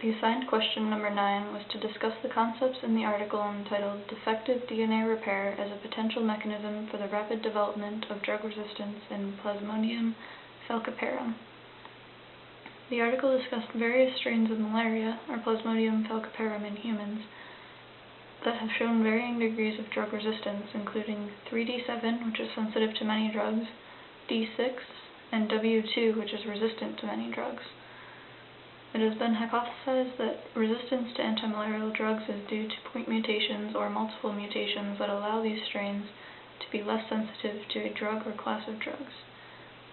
The assigned question number 9 was to discuss the concepts in the article entitled Defective DNA Repair as a Potential Mechanism for the Rapid Development of Drug Resistance in Plasmodium falciparum. The article discussed various strains of malaria, or Plasmodium falciparum in humans, that have shown varying degrees of drug resistance, including 3D7, which is sensitive to many drugs, D6, and W2, which is resistant to many drugs. It has been hypothesized that resistance to antimalarial drugs is due to point mutations or multiple mutations that allow these strains to be less sensitive to a drug or class of drugs.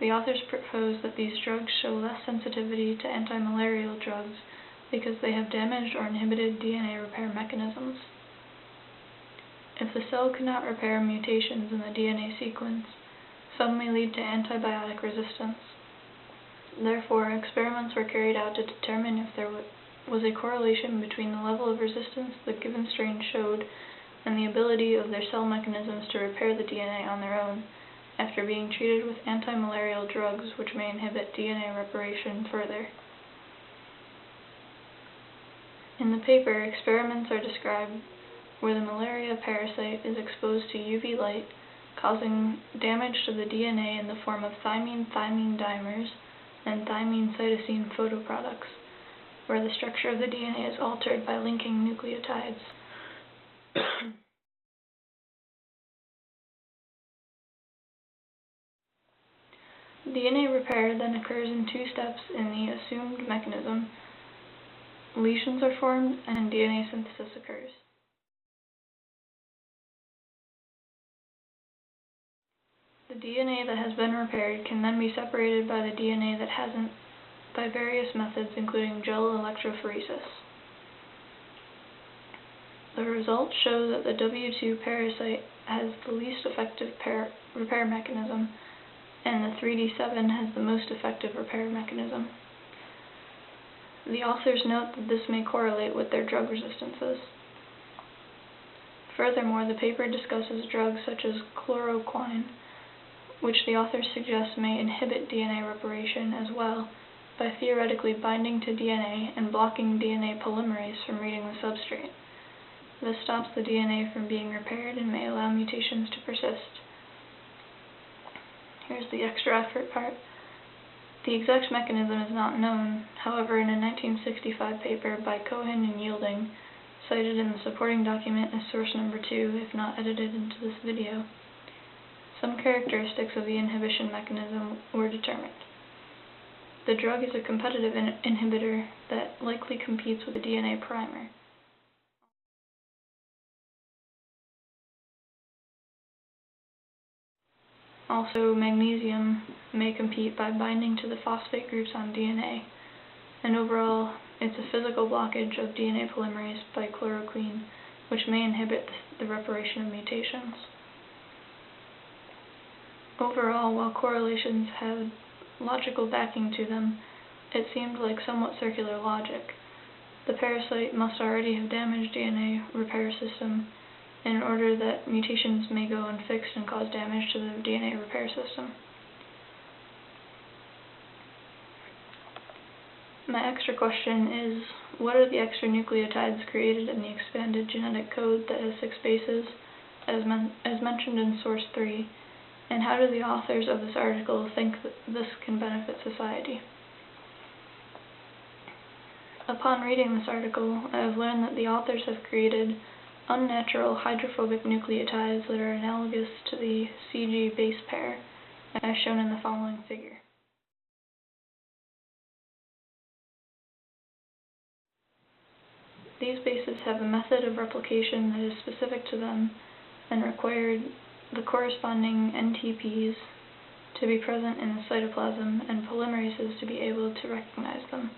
The authors propose that these drugs show less sensitivity to antimalarial drugs because they have damaged or inhibited DNA repair mechanisms. If the cell cannot repair mutations in the DNA sequence, some may lead to antibiotic resistance. Therefore, experiments were carried out to determine if there was a correlation between the level of resistance the given strain showed and the ability of their cell mechanisms to repair the DNA on their own after being treated with antimalarial drugs, which may inhibit DNA reparation further. In the paper, experiments are described where the malaria parasite is exposed to UV light, causing damage to the DNA in the form of thymine-thymine dimers and thymine-cytosine photoproducts, where the structure of the DNA is altered by linking nucleotides. DNA repair then occurs in 2 steps in the assumed mechanism. Lesions are formed and DNA synthesis occurs. The DNA that has been repaired can then be separated by the DNA that hasn't by various methods, including gel electrophoresis. The results show that the W2 parasite has the least effective repair mechanism, and the 3D7 has the most effective repair mechanism. The authors note that this may correlate with their drug resistances. Furthermore, the paper discusses drugs such as chloroquine, which the authors suggest may inhibit DNA reparation as well by theoretically binding to DNA and blocking DNA polymerase from reading the substrate. This stops the DNA from being repaired and may allow mutations to persist. Here's the extra effort part. The exact mechanism is not known. However, in a 1965 paper by Cohen and Yielding, cited in the supporting document as source number 2, if not edited into this video, some characteristics of the inhibition mechanism were determined. The drug is a competitive inhibitor that likely competes with a DNA primer. Also, magnesium may compete by binding to the phosphate groups on DNA, and overall, it's a physical blockage of DNA polymerase by chloroquine, which may inhibit the reparation of mutations. Overall, while correlations had logical backing to them, it seemed like somewhat circular logic. The parasite must already have damaged DNA repair system in order that mutations may go unfixed and cause damage to the DNA repair system. My extra question is, what are the extra nucleotides created in the expanded genetic code that has 6 bases, as mentioned in source 3, and how do the authors of this article think that this can benefit society? Upon reading this article, I have learned that the authors have created unnatural hydrophobic nucleotides that are analogous to the CG base pair, as shown in the following figure. These bases have a method of replication that is specific to them and required the corresponding NTPs to be present in the cytoplasm and polymerases to be able to recognize them.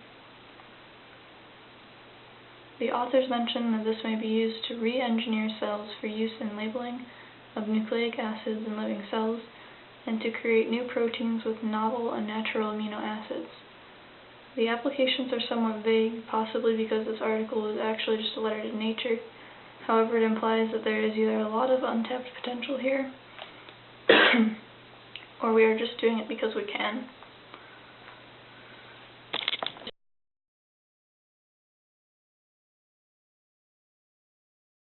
The authors mention that this may be used to re-engineer cells for use in labeling of nucleic acids in living cells and to create new proteins with novel and natural amino acids. The applications are somewhat vague, possibly because this article is actually just a letter to nature. However, it implies that there is either a lot of untapped potential here, or we are just doing it because we can.